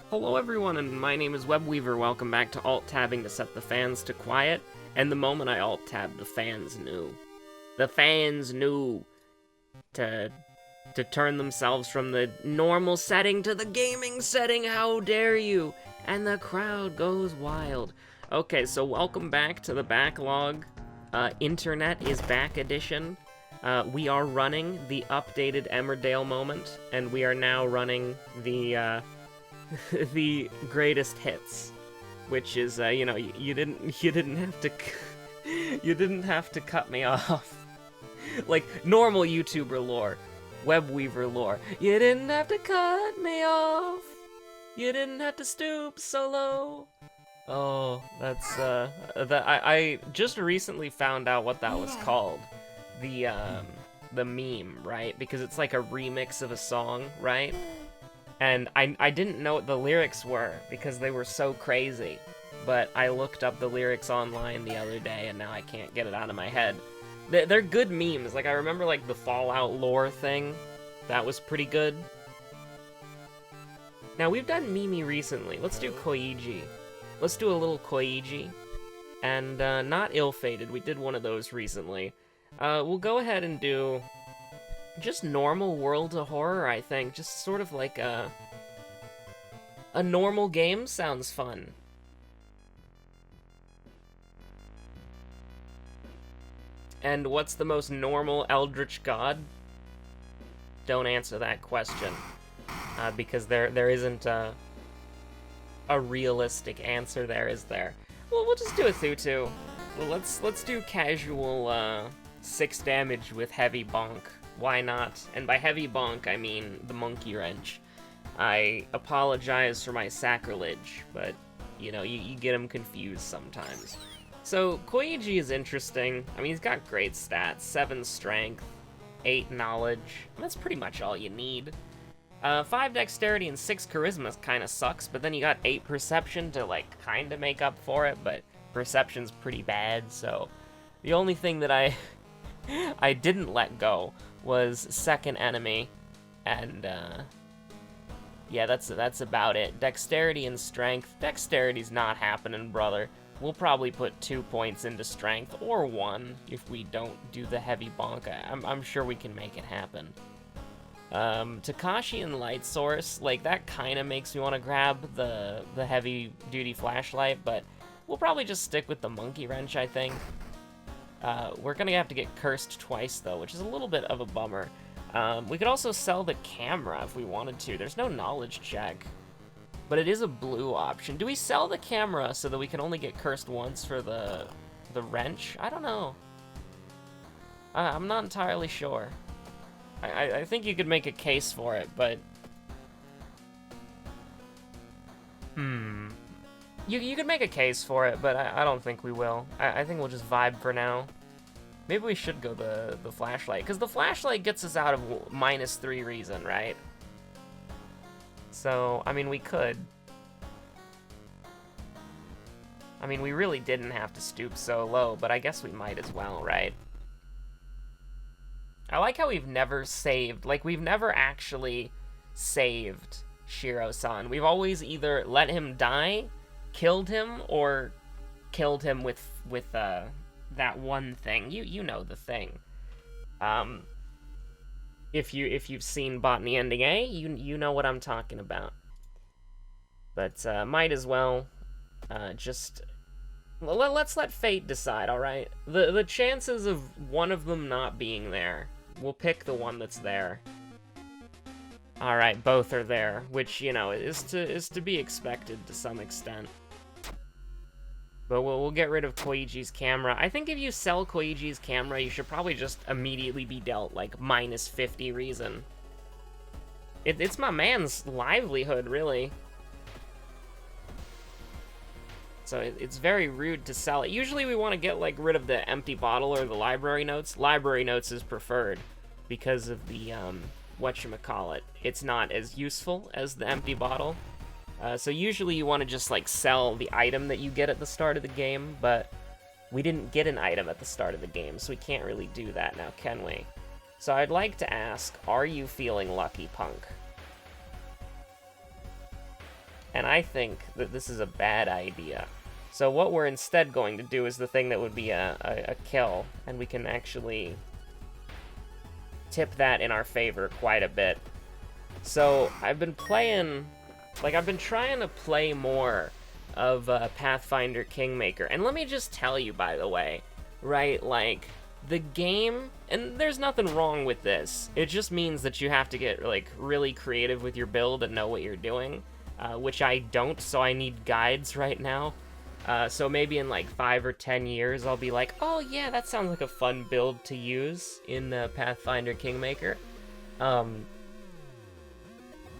Hello everyone, and my name is Webweaver. Welcome back to alt-tabbing to set the fans to quiet, and the moment I alt-tabbed, the fans knew. The fans knew to turn themselves from the normal setting to the gaming setting, how dare you? And the crowd goes wild. Okay, so welcome back to the backlog. Internet is Back edition. We are running the updated Emmerdale moment, and we are now running the, the greatest hits, which is, you didn't have to, you didn't have to cut me off. Like, normal YouTuber lore, Webweaver lore. You didn't have to cut me off. You didn't have to stoop so low. Oh, that's, I just recently found out what that was called. The meme, right? Because it's like a remix of a song, right? And I didn't know what the lyrics were because they were so crazy. But I looked up the lyrics online the other day and now I can't get it out of my head. They're good memes. Like, I remember, like, the Fallout lore thing. That was pretty good. Now, we've done Mimi recently. Let's do Koiji. Let's do a little Koiji. And, not ill-fated. We did one of those recently. We'll go ahead and do just normal World of Horror, I think. Just sort of like a normal game sounds fun. And what's the most normal Eldritch God? Don't answer that question. Because there isn't a realistic answer there, is there? Well, we'll just do a Thutu. Let's do casual, 6 damage with heavy bonk. Why not? And by heavy bonk, I mean the monkey wrench. I apologize for my sacrilege, but, you know, you get them confused sometimes. So, Koiji is interesting. I mean, he's got great stats. 7 strength, 8 knowledge. That's pretty much all you need. 5 dexterity and 6 charisma kind of sucks, but then you got 8 perception to, like, kind of make up for it, but perception's pretty bad, so the only thing that I didn't let go was second enemy, and, yeah, that's about it. Dexterity and strength. Dexterity's not happening, brother. We'll probably put 2 points into strength, or 1, if we don't do the heavy bonk. I'm sure we can make it happen. Takashi and Light Source, like, that kind of makes me want to grab the heavy-duty flashlight, but we'll probably just stick with the monkey wrench, I think. We're gonna have to get cursed twice, though, which is a little bit of a bummer. We could also sell the camera if we wanted to. There's no knowledge check, but it is a blue option. Do we sell the camera so that we can only get cursed once for the wrench? I don't know. I'm not entirely sure. I think you could make a case for it, but... You could make a case for it, but I don't think we will. I think we'll just vibe for now. Maybe we should go the flashlight, because the flashlight gets us out of -3 reason, right? So, I mean, we could. I mean, we really didn't have to stoop so low, but I guess we might as well, right? I like how we've never saved, like, we've never actually saved Shiro-san. We've always either let him die, killed him, or killed him with that one thing. You know the thing. If you've seen Botany Ending A, you know what I'm talking about. But might as well just let's let fate decide. All right. The chances of one of them not being there, we'll pick the one that's there. All right, both are there, which, you know, is to be expected to some extent. But we'll get rid of Koiji's camera. I think if you sell Koiji's camera, you should probably just immediately be dealt, like, -50 reason. It's my man's livelihood, really. So it's very rude to sell it. Usually we want to get, like, rid of the empty bottle or the library notes. Library notes is preferred because of the, whatchamacallit. It's not as useful as the empty bottle. So usually you want to just, like, sell the item that you get at the start of the game, but we didn't get an item at the start of the game, so we can't really do that now, can we? So I'd like to ask, are you feeling lucky, punk? and I think that this is a bad idea. So what we're instead going to do is the thing that would be a kill, and we can actually tip that in our favor quite a bit. So I've been trying to play more of Pathfinder Kingmaker, and let me just tell you, by the way, right, like, the game, and there's nothing wrong with this, it just means that you have to get, like, really creative with your build and know what you're doing, which I don't, so I need guides right now. So maybe in like 5 or 10 years, I'll be like, oh yeah, that sounds like a fun build to use in Pathfinder Kingmaker.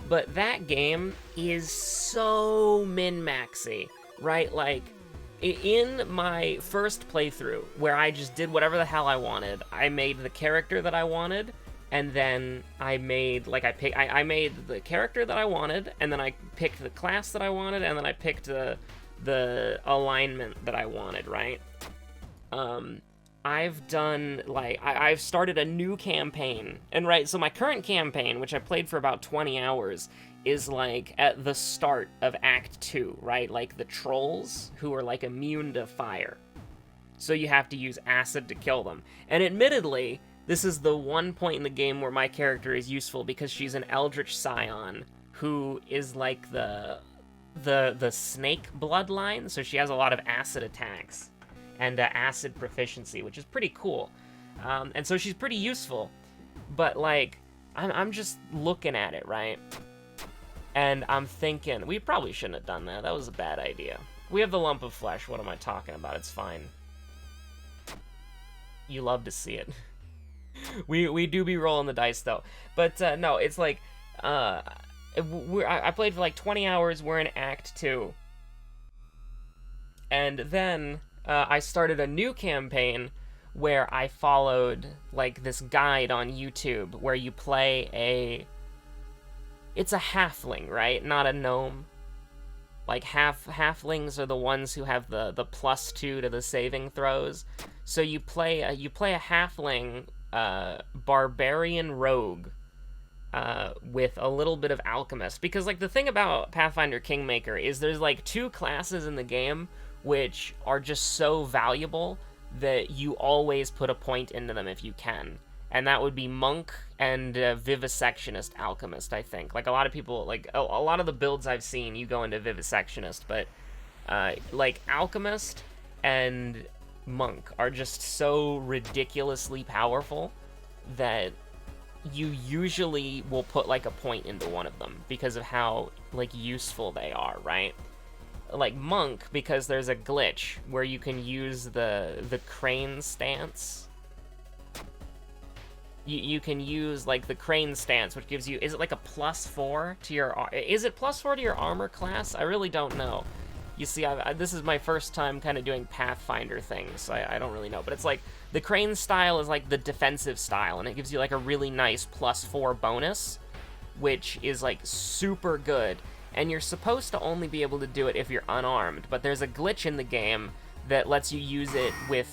But that game is so min-maxy, right? Like, in my first playthrough, where I just did whatever the hell I wanted, I made the character that I wanted, and then I made, like, I made the character that I wanted, and then I picked the class that I wanted, and then I picked the alignment that I wanted, right? I've done, like, I've started a new campaign, and right, so my current campaign, which I played for about 20 hours, is, like, at the start of Act 2, right? Like, the trolls, who are, like, immune to fire. So you have to use acid to kill them. And admittedly, this is the one point in the game where my character is useful, because she's an Eldritch Scion, who is, like, the snake bloodline, so she has a lot of acid attacks and acid proficiency, which is pretty cool. And so she's pretty useful, but, like, I'm just looking at it, right? And I'm thinking, we probably shouldn't have done that. That was a bad idea. We have the lump of flesh. What am I talking about? It's fine. You love to see it. we do be rolling the dice, though. But, no, it's like, I played for like 20 hours, we're in Act 2. And then I started a new campaign where I followed like this guide on YouTube where you play it's a halfling, right? Not a gnome. Like halflings are the ones who have the +2 to the saving throws. So you play a halfling barbarian rogue. With a little bit of alchemist, because like the thing about Pathfinder Kingmaker is there's like 2 classes in the game which are just so valuable that you always put a point into them if you can, and that would be monk and vivisectionist alchemist. I think like a lot of people, like a lot of the builds I've seen, you go into vivisectionist, but like alchemist and monk are just so ridiculously powerful that you usually will put like a point into one of them because of how like useful they are, right? Like monk, because there's a glitch where you can use the crane stance. You can use like the crane stance, which gives you, is it like a +4 to your, is it +4 to your armor class? I really don't know. You see, this is my first time kind of doing Pathfinder things, so I don't really know. But it's like, the crane style is like the defensive style, and it gives you like a really nice +4 bonus, which is like super good. And you're supposed to only be able to do it if you're unarmed, but there's a glitch in the game that lets you use it with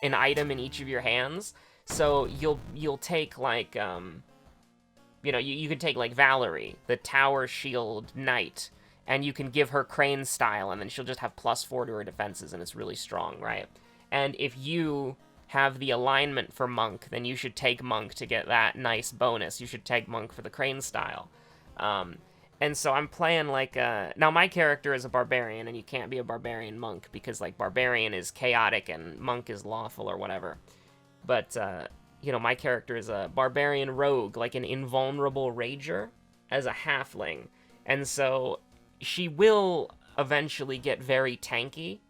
an item in each of your hands. So you'll take like, you know, you could take like Valerie, the Tower Shield Knight, and you can give her crane style, and then she'll just have +4 to her defenses, and it's really strong, right? And if you have the alignment for monk, then you should take monk to get that nice bonus. You should take monk for the crane style. And so I'm playing like, now my character is a barbarian, and you can't be a barbarian monk, because like barbarian is chaotic and monk is lawful or whatever. But, you know, my character is a barbarian rogue, like an invulnerable rager, as a halfling. And so she will eventually get very tanky.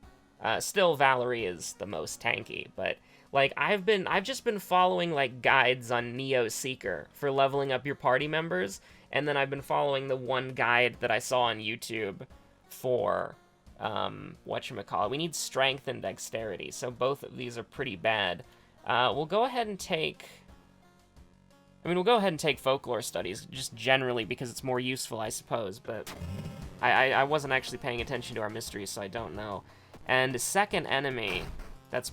Still, Valerie is the most tanky, but like I've just been following like guides on Neo Seeker for leveling up your party members, and then I've been following the one guide that I saw on YouTube for whatchamacallit. We need strength and dexterity, so both of these are pretty bad. We'll go ahead and take folklore studies, just generally because it's more useful, I suppose, but I wasn't actually paying attention to our mysteries, so I don't know. And the second enemy, is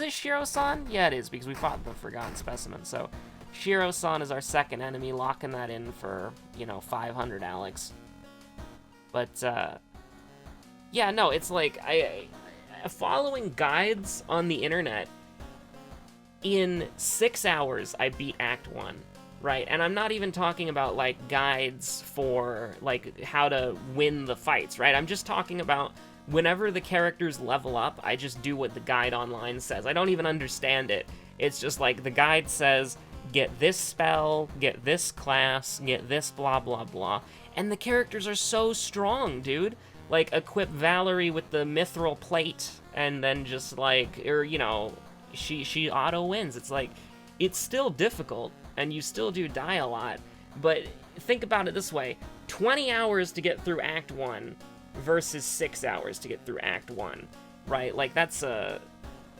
it Shiro-san? Yeah, it is, because we fought the Forgotten Specimen, so Shiro-san is our second enemy, locking that in for, 500 Alex. But, yeah, no, it's like, following guides on the internet, in 6 hours, I beat Act 1, right? And I'm not even talking about, like, guides for, like, how to win the fights, right? I'm just talking about whenever the characters level up, I just do what the guide online says. I don't even understand it. It's just like, the guide says, get this spell, get this class, get this blah blah blah. And the characters are so strong, dude. Like, equip Valerie with the mithril plate, and then just like, or, you know, she auto wins. It's like, it's still difficult, and you still do die a lot, but think about it this way. 20 hours to get through Act 1 versus 6 hours to get through Act 1, right? Like, that's a,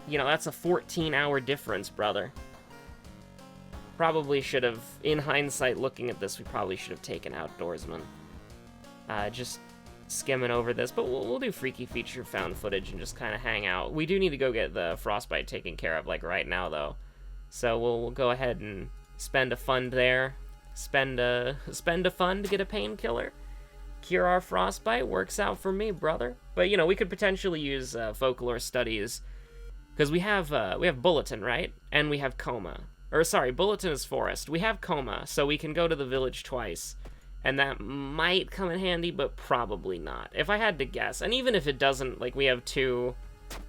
you know, that's a 14-hour difference, brother. Probably should have, in hindsight, looking at this, we probably should have taken Outdoorsman. Just skimming over this, but we'll do Freaky Feature found footage and just kind of hang out. We do need to go get the frostbite taken care of, like, right now, though. So we'll go ahead and spend a fund there. Spend a fund to get a painkiller. Cure our frostbite, works out for me, brother. But, you know, we could potentially use folklore studies, because we have Bulletin, right? And we have Coma. Or, sorry, Bulletin is Forest. We have Coma, so we can go to the village twice. And that might come in handy, but probably not. If I had to guess. And even if it doesn't, like, we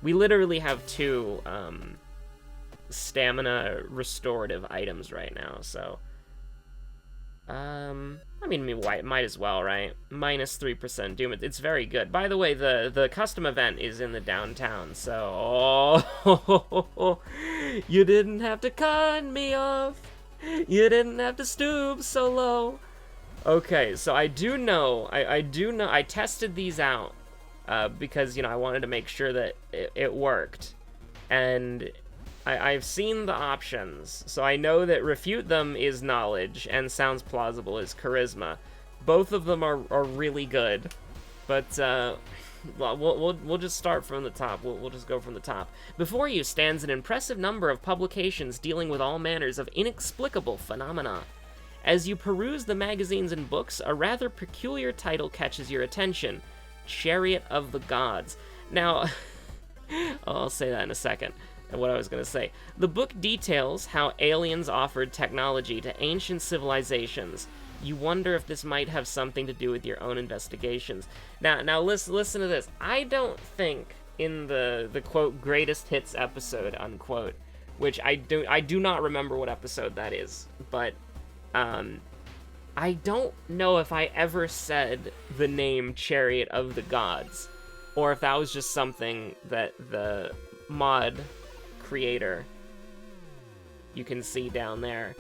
literally have two stamina restorative items right now, so. I mean, we might as well, right? Minus 3% Doom. It's very good. By the way, the custom event is in the downtown, so... Oh, you didn't have to cut me off. You didn't have to stoop so low. Okay, so I do know, I tested these out, because, you know, I wanted to make sure that it worked. And I've seen the options, so I know that refute them is knowledge, and sounds plausible is charisma. Both of them are really good, but we'll just start from the top. We'll just go from the top. Before you stands an impressive number of publications dealing with all manners of inexplicable phenomena. As you peruse the magazines and books, a rather peculiar title catches your attention: Chariot of the Gods. Now, I'll say that in a second. What I was going to say. The book details how aliens offered technology to ancient civilizations. You wonder if this might have something to do with your own investigations. Now listen to this. I don't think in the quote greatest hits episode unquote, which I do not remember what episode that is, but I don't know if I ever said the name Chariot of the Gods, or if that was just something that the mod creator, you can see down there,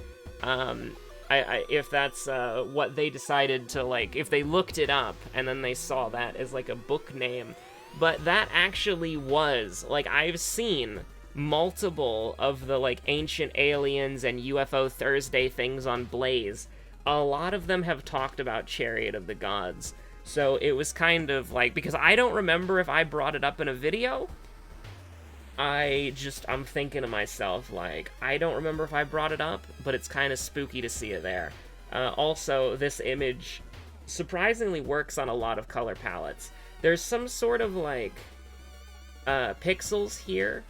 if that's what they decided to, like, if they looked it up and then they saw that as like a book name. But that actually was, like, I've seen multiple of the, like, ancient aliens and UFO Thursday things on Blaze. A lot of them have talked about Chariot of the Gods, so it was kind of like, because I don't remember if I brought it up in a video. I'm thinking to myself, like, I don't remember if I brought it up, but it's kind of spooky to see it there. Also, this image surprisingly works on a lot of color palettes. There's some sort of, like, pixels here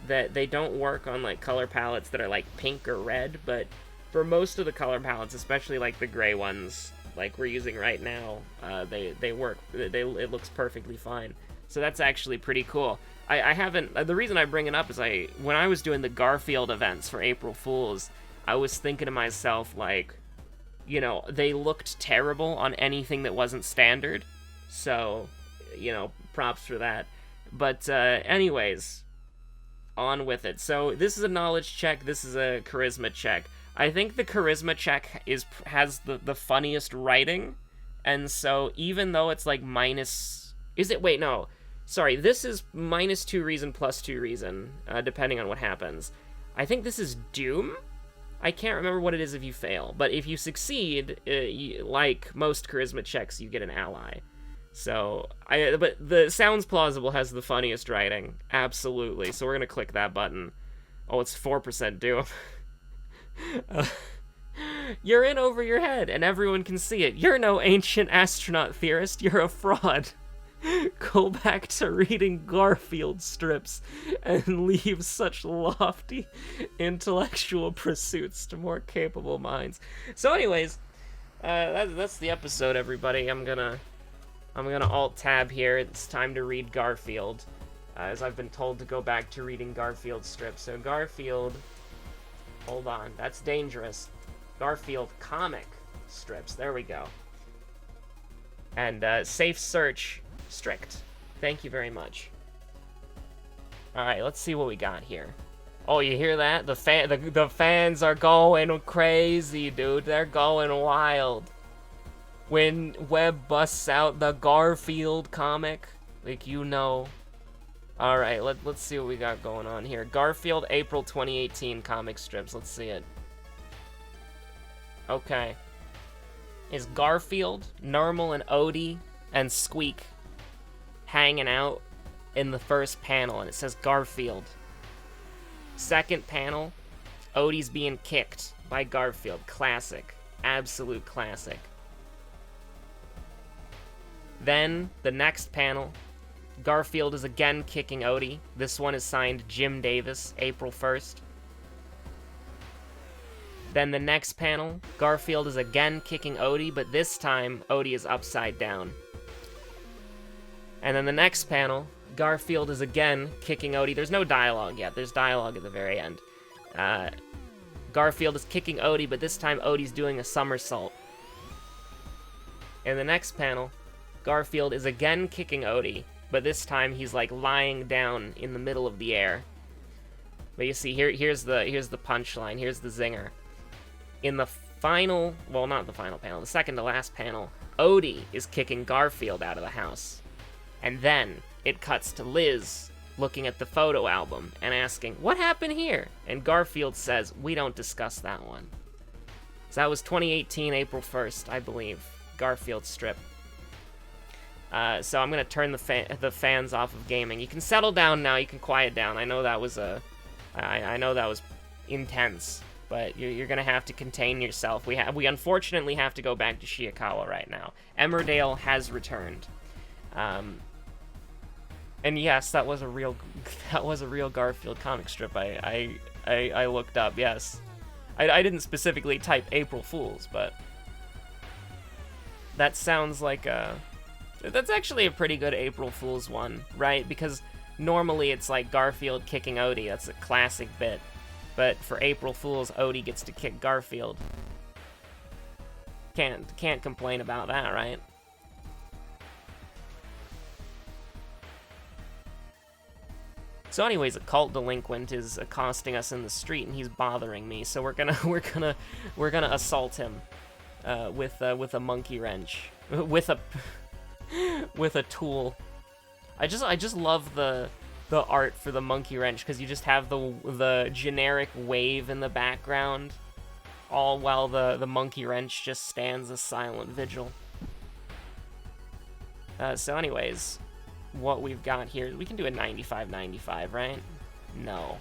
that they don't work on, like, color palettes that are, like, pink or red, but for most of the color palettes, especially, like, the gray ones, like we're using right now, they work. It looks perfectly fine. So that's actually pretty cool. I haven't, the reason I bring it up is when I was doing the Garfield events for April Fools, I was thinking to myself, like, you know, they looked terrible on anything that wasn't standard, so, you know, props for that. But, anyways, on with it. So, this is a knowledge check, this is a charisma check. I think the charisma check has the funniest writing, and so even though it's, like, minus... Is it? Wait, no. Sorry, this is minus 2 reason, plus 2 reason, depending on what happens. I think this is Doom? I can't remember what it is if you fail, but if you succeed, like most charisma checks, you get an ally. So, but the Sounds Plausible has the funniest writing, absolutely, so we're gonna click that button. Oh, it's 4% Doom. You're in over your head, and everyone can see it. You're no ancient astronaut theorist. You're a fraud. Go back to reading Garfield strips and leave such lofty intellectual pursuits to more capable minds. So anyways, that's the episode, everybody. I'm gonna alt-tab here. It's time to read Garfield, as I've been told to go back to reading Garfield strips. So Garfield, hold on, that's dangerous. Garfield comic strips, there we go. And safe search strict. Thank you very much. Alright, let's see what we got here. Oh, you hear that? The fans are going crazy, dude. They're going wild. When Webb busts out the Garfield comic, like, you know. Alright, let's see what we got going on here. Garfield, April 2018 comic strips. Let's see it. Okay. Is Garfield, Normal, and Odie, and Squeak hanging out in the first panel, and it says Garfield. Second panel, Odie's being kicked by Garfield. Classic. Absolute classic. Then, the next panel, Garfield is again kicking Odie. This one is signed Jim Davis, April 1st. Then the next panel, Garfield is again kicking Odie, but this time, Odie is upside down. And then the next panel, Garfield is again kicking Odie. There's no dialogue yet. There's dialogue at the very end. Garfield is kicking Odie, but this time Odie's doing a somersault. In the next panel, Garfield is again kicking Odie, but this time he's like lying down in the middle of the air. But you see, here's the punchline. Here's the zinger. In the final, well, not the final panel, the second to last panel, Odie is kicking Garfield out of the house. And then it cuts to Liz looking at the photo album and asking, "What happened here?" And Garfield says, "We don't discuss that one." So that was 2018, April 1st, I believe. Garfield strip. So I'm going to turn the fans off of gaming. You can settle down now. You can quiet down. I know that was I know that was intense, but you're going to have to contain yourself. We unfortunately have to go back to Shiikawa right now. Emmerdale has returned. And yes, that was a real Garfield comic strip. I looked up. Yes, I didn't specifically type April Fools, but that sounds like that's actually a pretty good April Fools one, right? Because normally it's like Garfield kicking Odie. That's a classic bit. But for April Fools, Odie gets to kick Garfield. Can't complain about that, right? So anyways, a cult delinquent is accosting us in the street, and he's bothering me. So we're gonna assault him with a monkey wrench, with a tool. I just love the art for the monkey wrench, because you just have the generic wave in the background, all while the monkey wrench just stands a silent vigil. So anyways, what we've got here, we can do a 95-95, right? No,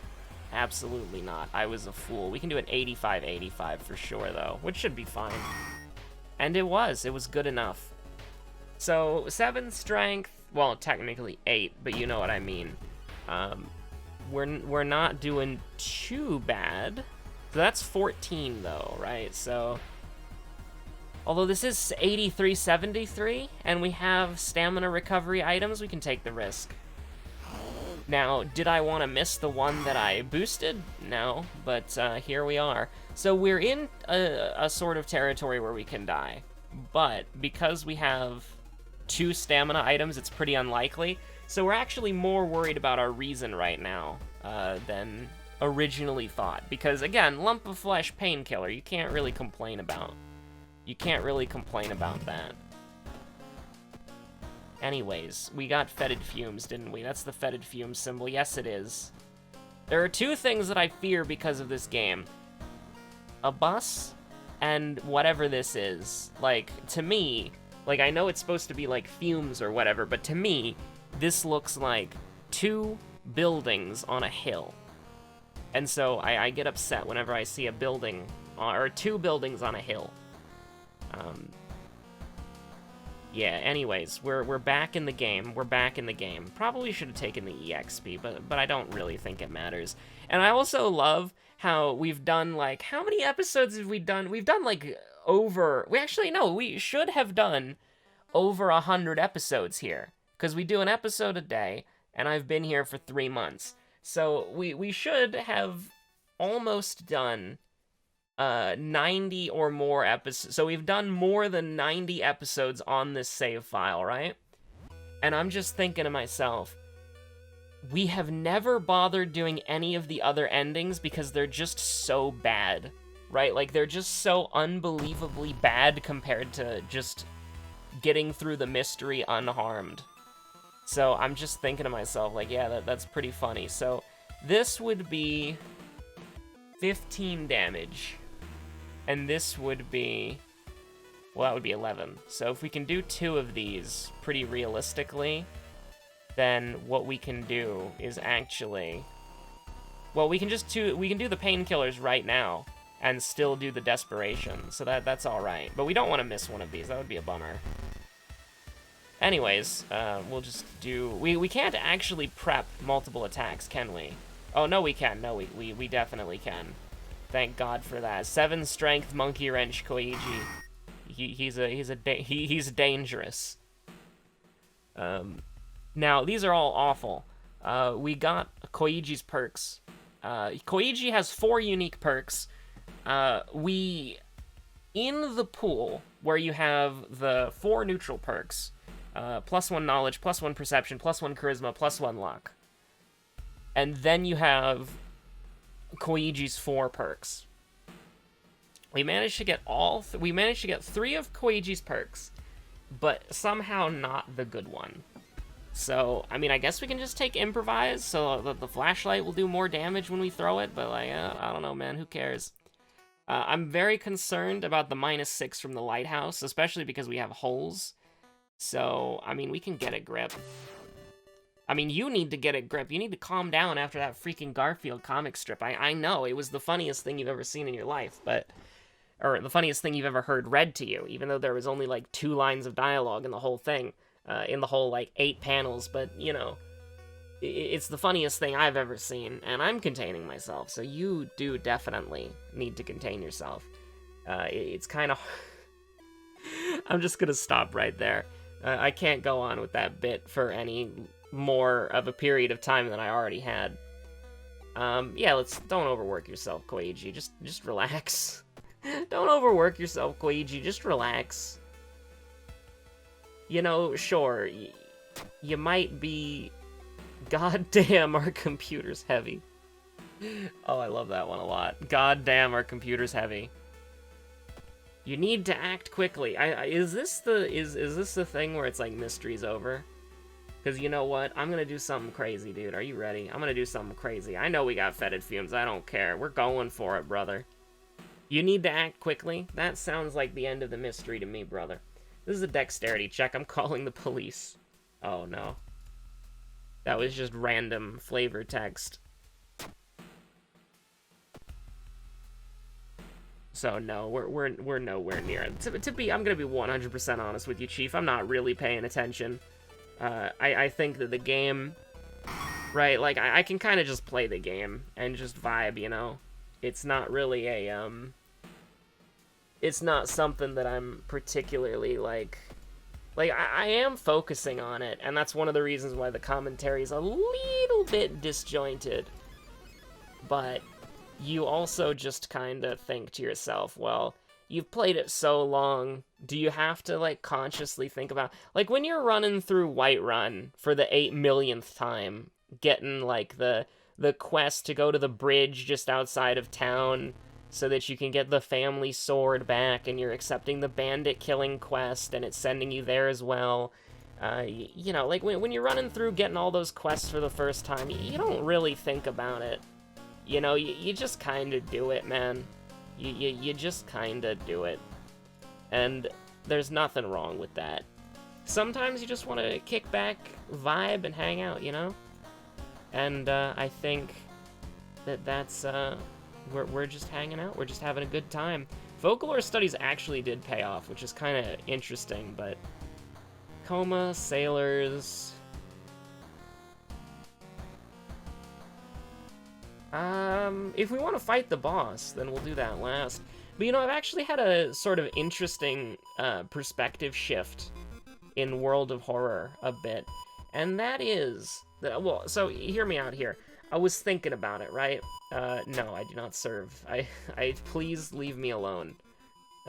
absolutely not. I was a fool. We can do an 85-85 for sure, though, which should be fine. And it was good enough. So 7 strength, well, technically 8, but you know what I mean. We're not doing too bad. So that's 14 though, right? So although this is 83-73 and we have stamina recovery items, we can take the risk. Now, did I want to miss the one that I boosted? No, but here we are. So we're in a sort of territory where we can die, but because we have 2 stamina items, it's pretty unlikely. So we're actually more worried about our reason right now than originally thought. Because again, lump of flesh painkiller, you can't really complain about. You can't really complain about that. Anyways, we got fetid fumes, didn't we? That's the fetid fumes symbol. Yes, it is. There are 2 things that I fear because of this game. A bus and whatever this is. Like, to me, like, I know it's supposed to be like fumes or whatever, but to me, this looks like 2 buildings on a hill. And so I get upset whenever I see a building or 2 buildings on a hill. Yeah, anyways, we're back in the game. We're back in the game. Probably should have taken the EXP, but I don't really think it matters. And I also love how we've done, like, how many episodes have we done? We've done, like, we should have done over 100 episodes here. Because we do an episode a day, and I've been here for 3 months. So we should have almost done 90 or more episodes. So we've done more than 90 episodes on this save file, right? And I'm just thinking to myself, we have never bothered doing any of the other endings because they're just so bad, right? Like, they're just so unbelievably bad compared to just getting through the mystery unharmed. So I'm just thinking to myself, like, yeah, that's pretty funny. So this would be 15 damage. And this would be, well, that would be 11. So if we can do 2 of these pretty realistically, then what we can do is actually, well, we can do the painkillers right now and still do the desperation. So that's all right. But we don't want to miss one of these. That would be a bummer. Anyways, we'll just do, we can't actually prep multiple attacks, can we? Oh, no, we can. No, we definitely can. Thank God for that. 7 strength monkey wrench Koiji. He's dangerous. Now these are all awful. We got Koiji's perks. Koiji has 4 unique perks. In the pool where you have the 4 neutral perks, +1 knowledge, +1 perception, +1 charisma, +1 luck, and then you have Koiji's 4 perks. We managed to get we managed to get 3 of Koiji's perks, but somehow not the good one. So, I mean, I guess we can just take improvise so that the flashlight will do more damage when we throw it, but, like, I don't know, man, who cares? I'm very concerned about the -6 from the lighthouse, especially because we have holes. So, I mean, we can get a grip. I mean, you need to get a grip. You need to calm down after that freaking Garfield comic strip. I know, it was the funniest thing you've ever seen in your life, or the funniest thing you've ever heard read to you, even though there was only, like, 2 lines of dialogue in the whole thing, in the whole, like, 8 panels, but, you know, it's the funniest thing I've ever seen, and I'm containing myself, so you do definitely need to contain yourself. It's kind of... I'm just gonna stop right there. I can't go on with that bit for any more of a period of time than I already had. Yeah, don't overwork yourself, Koiji. Just relax. Don't overwork yourself, Koiji. Just relax. You know, sure, you might be... Goddamn, our computer's heavy. Oh, I love that one a lot. Goddamn, our computer's heavy. You need to act quickly. Is this the thing where it's like mystery's over? Because you know what? I'm gonna do something crazy, dude. Are you ready? I'm gonna do something crazy. I know we got fetid fumes. I don't care. We're going for it, brother. You need to act quickly? That sounds like the end of the mystery to me, brother. This is a dexterity check. I'm calling the police. Oh, no. That was just random flavor text. So no, we're nowhere near it. I'm gonna be 100% honest with you, Chief. I'm not really paying attention. I think that the game, right? Like I can kind of just play the game and just vibe, you know. It's not really a It's not something that I'm particularly like I am focusing on it, and that's one of the reasons why the commentary is a little bit disjointed. But you also just kind of think to yourself, well, you've played it so long, do you have to, like, consciously think about... Like, when you're running through Whiterun for the 8 millionth time, getting, like, the quest to go to the bridge just outside of town so that you can get the family sword back, and you're accepting the bandit killing quest, and it's sending you there as well. You know, like, when you're running through getting all those quests for the first time, you don't really think about it. You know, you just kind of do it, man. You just kind of do it. And there's nothing wrong with that. Sometimes you just want to kick back, vibe, and hang out, you know? And I think that that's we're just hanging out. We're just having a good time. Folklore studies actually did pay off, which is kind of interesting, but coma, sailors. If we want to fight the boss, then we'll do that last. But, you know, I've actually had a sort of interesting perspective shift in World of Horror a bit. And that is... well, so hear me out here. I was thinking about it, right? No, I do not serve. Please leave me alone.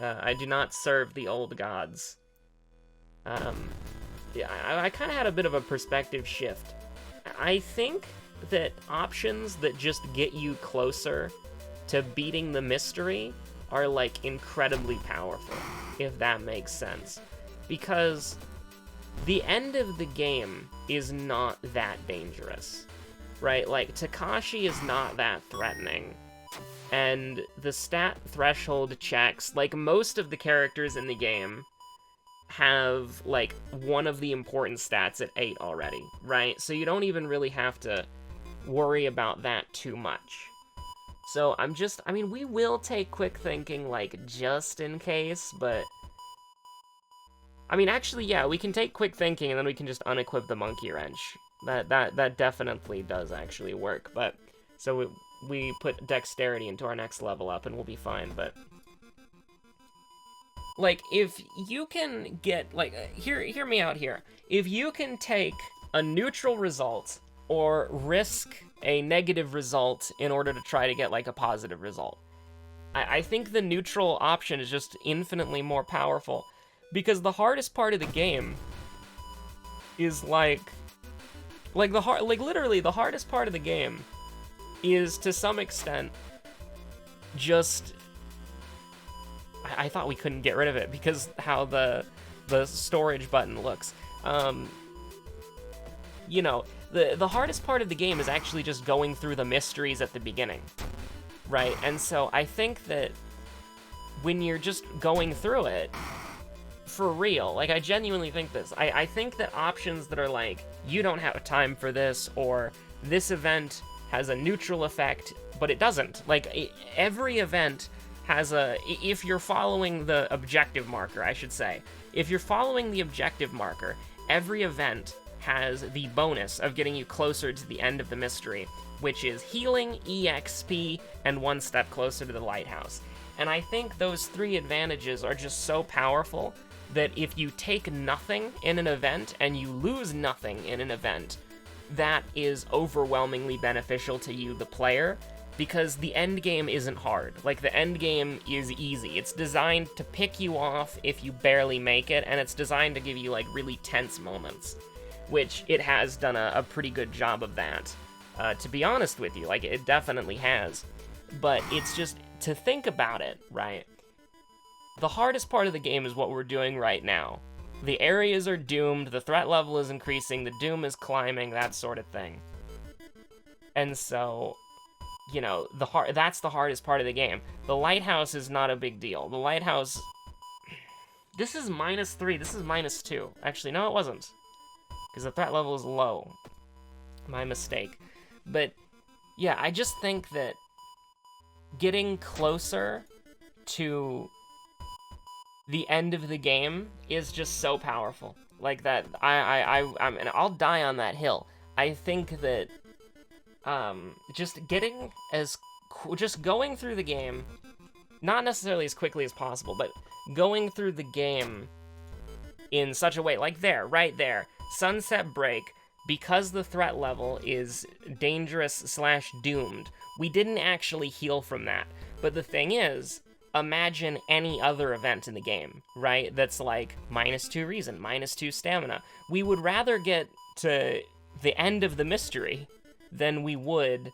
I do not serve the old gods. Yeah, I kind of had a bit of a perspective shift. I think that options that just get you closer to beating the mystery are, like, incredibly powerful, if that makes sense. Because the end of the game is not that dangerous, right? Like, Takashi is not that threatening. And the stat threshold checks, like, most of the characters in the game have, like, one of the important stats at 8 already, right? So you don't even really have to worry about that too much. So I mean, we will take quick thinking, like, just in case, but... I mean, actually, yeah, we can take quick thinking, and then we can just unequip the monkey wrench. That definitely does actually work, but... So we put dexterity into our next level up, and we'll be fine, but... Like, if you can get, like, hear me out here. If you can take a neutral result, or risk a negative result in order to try to get, like, a positive result, I think the neutral option is just infinitely more powerful. Because the hardest part of the game is, literally, the hardest part of the game is, to some extent, just... I thought we couldn't get rid of it because how the storage button looks. You know, the hardest part of the game is actually just going through the mysteries at the beginning, right? And so I think that when you're just going through it, for real, like, I genuinely think this. I think that options that are like, you don't have time for this, or this event has a neutral effect, but it doesn't. Like, every event has a... If you're following the objective marker, I should say. If you're following the objective marker, every event has the bonus of getting you closer to the end of the mystery, which is healing, EXP, and one step closer to the lighthouse. And I think those three advantages are just so powerful that if you take nothing in an event and you lose nothing in an event, that is overwhelmingly beneficial to you, the player, because the end game isn't hard. Like, the end game is easy. It's designed to pick you off if you barely make it, and it's designed to give you, like, really tense moments, which it has done a pretty good job of that. To be honest with you, like, it definitely has. But it's just, to think about it, right? The hardest part of the game is what we're doing right now. The areas are doomed, the threat level is increasing, the doom is climbing, that sort of thing. And so, you know, that's the hardest part of the game. The lighthouse is not a big deal. The lighthouse... This is -3, this is -2. Actually, no, it wasn't. Because the threat level is low. My mistake. But, yeah, I just think that getting closer to the end of the game is just so powerful. Like that, and I'll die on that hill. I think that, just going through the game, not necessarily as quickly as possible, but going through the game in such a way, like there, right there, Sunset Break, because the threat level is dangerous/doomed, we didn't actually heal from that. But the thing is, imagine any other event in the game, right? That's like -2 reason, -2 stamina. We would rather get to the end of the mystery than we would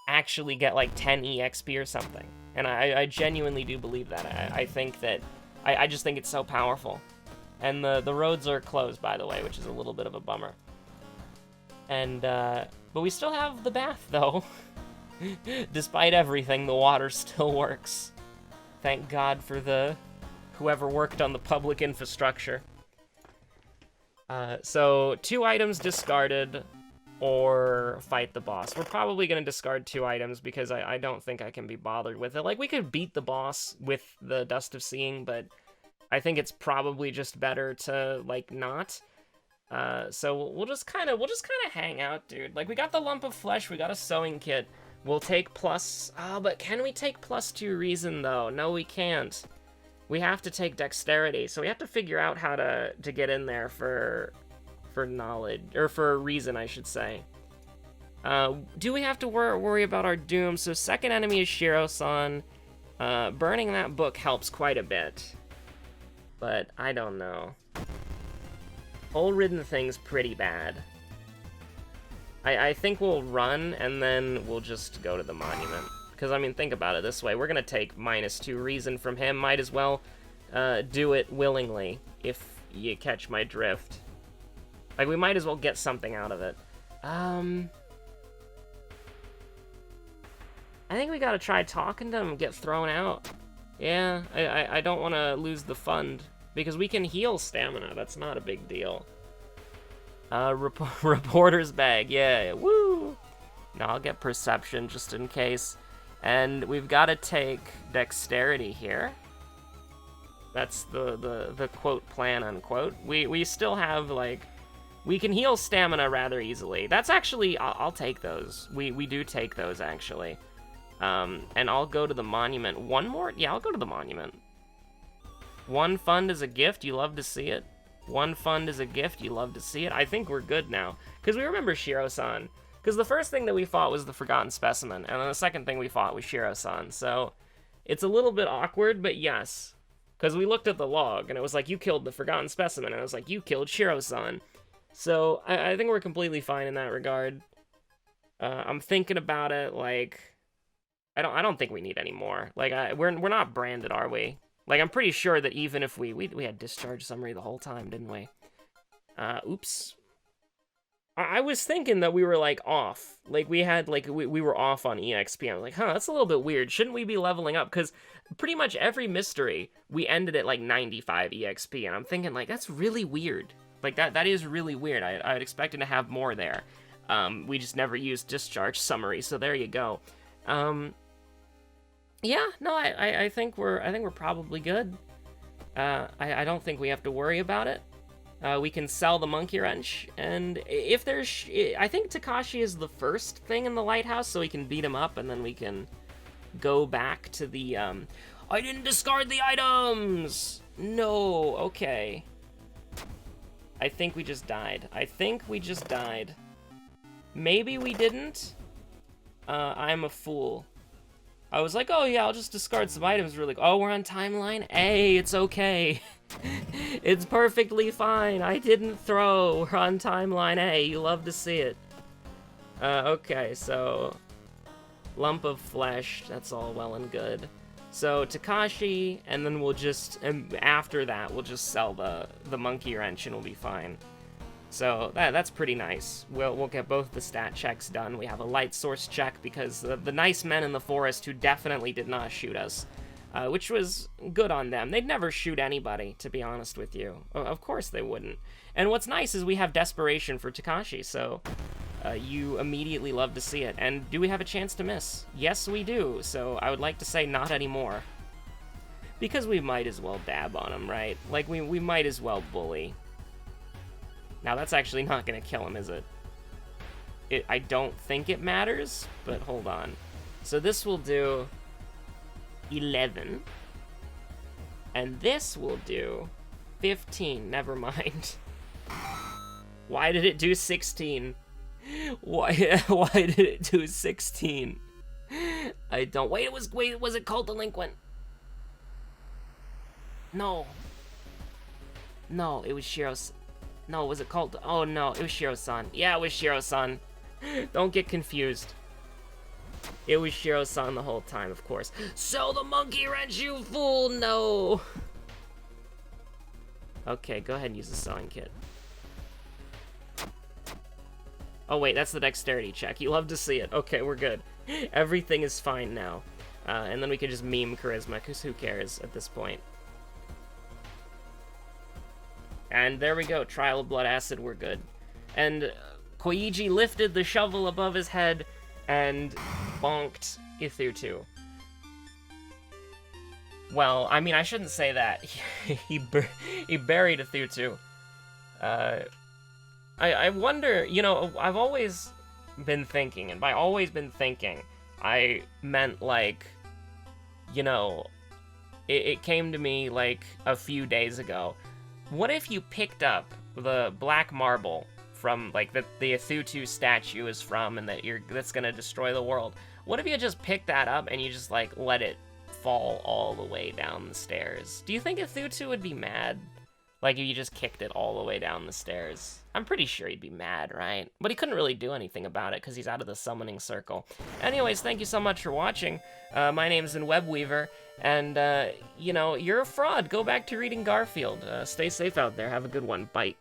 actually get like 10 EXP or something. And I genuinely do believe that. I think that, I just think it's so powerful. And the roads are closed, by the way, which is a little bit of a bummer. And, but we still have the bath, though. Despite everything, the water still works. Thank God for whoever worked on the public infrastructure. So, 2 items discarded. or fight the boss. We're probably going to discard 2 items because I don't think I can be bothered with it. Like, we could beat the boss with the Dust of Seeing, but I think it's probably just better to, like, not. So we'll just kind of hang out, dude. Like, we got the Lump of Flesh, we got a Sewing Kit. We'll take plus... but can we take +2 Reason, though? No, we can't. We have to take Dexterity, so we have to figure out how to get in there for knowledge, or for Reason, I should say. Do we have to worry about our doom? So second enemy is Shiro-san. Burning that book helps quite a bit, but I don't know. Hole-ridden thing's pretty bad. I think we'll run, and then we'll just go to the monument. Because, I mean, think about it this way. We're going to take -2 Reason from him. Might as well do it willingly, if you catch my drift. Like, we might as well get something out of it. I think we gotta try talking to him and get thrown out. Yeah, I don't want to lose the fund, because we can heal stamina. That's not a big deal. Reporter's bag, yeah, woo! Now I'll get perception just in case. And we've got to take dexterity here. That's the quote plan, unquote. We still have, like, we can heal stamina rather easily. That's actually, I'll take those. We do take those, actually. And I'll go to the monument. One more? Yeah, I'll go to the monument. 1 fund is a gift, you love to see it. 1 fund is a gift, you love to see it. I think we're good now. Because we remember Shiro-san. Because the first thing that we fought was the Forgotten Specimen, and then the second thing we fought was Shiro-san. So it's a little bit awkward, but yes. Because we looked at the log, and it was like, you killed the Forgotten Specimen, and it was like, you killed Shiro-san. So I think we're completely fine in that regard. I'm thinking about it, like, I don't think we need any more. Like, we're not branded, are we? Like, I'm pretty sure that even if we had discharge summary the whole time, didn't we? Oops. I was thinking that we were, like, off. Like, we had, like, we were off on EXP. I was like, huh, that's a little bit weird. Shouldn't we be leveling up? Because pretty much every mystery, we ended at, like, 95 EXP. And I'm thinking, like, that's really weird. Like, that is really weird. I'd expected to have more there. We just never used discharge summary, so there you go. Yeah, no, I think we're probably good. I don't think we have to worry about it. We can sell the monkey wrench, and if there's, I think Takashi is the first thing in the lighthouse, so we can beat him up, and then we can go back to the, I didn't discard the items! No, okay. I think we just died. Maybe we didn't? I'm a fool. I was like, oh yeah, I'll just discard some items really quick. Oh, we're on timeline? Hey, it's okay. It's perfectly fine. I didn't throw. We're on timeline. Hey, you love to see it. Okay, so lump of flesh, that's all well and good. So Takashi, and then we'll just, and after that, we'll just sell the monkey wrench and we'll be fine. So that's pretty nice. We'll get both the stat checks done. We have a light source check because the nice men in the forest who definitely did not shoot us, which was good on them. They'd never shoot anybody, to be honest with you. Of course they wouldn't. And what's nice is we have desperation for Takashi, so you immediately love to see it. And do we have a chance to miss? Yes, we do. So I would like to say not anymore. Because we might as well dab on him, right? Like, we might as well bully. Now, that's actually not going to kill him, is it? I don't think it matters, but hold on. So this will do 11. And this will do 15. Never mind. Why did it do 16? Why did it do 16? I don't... Wait, was it called Delinquent? No. No, it was Shiro's... No, was it called... Oh, no, it was Shiro-san. Yeah, it was Shiro-san. Don't get confused. It was Shiro-san the whole time, of course. Sell the monkey wrench, you fool! No! Okay, go ahead and use the sewing kit. Oh, wait, that's the dexterity check. You love to see it. Okay, we're good. Everything is fine now. And then we can just meme charisma, because who cares at this point? And there we go, Trial of Blood Acid, we're good. And Koigi lifted the shovel above his head and bonked Ithutu. Well, I mean, I shouldn't say that. he buried Ithutu. I wonder, you know, I've always been thinking, and by always been thinking, I meant, like, you know, it came to me, like, a few days ago. What if you picked up the black marble from, like, the Ithutu statue is from, and that's gonna destroy the world? What if you just picked that up and you just, like, let it fall all the way down the stairs? Do you think Ithutu would be mad? Like, if you just kicked it all the way down the stairs? I'm pretty sure he'd be mad, right? But he couldn't really do anything about it because he's out of the summoning circle. Anyways, thank you so much for watching. My name's Webweaver, and, you know, you're a fraud. Go back to reading Garfield. Stay safe out there. Have a good one. Bye.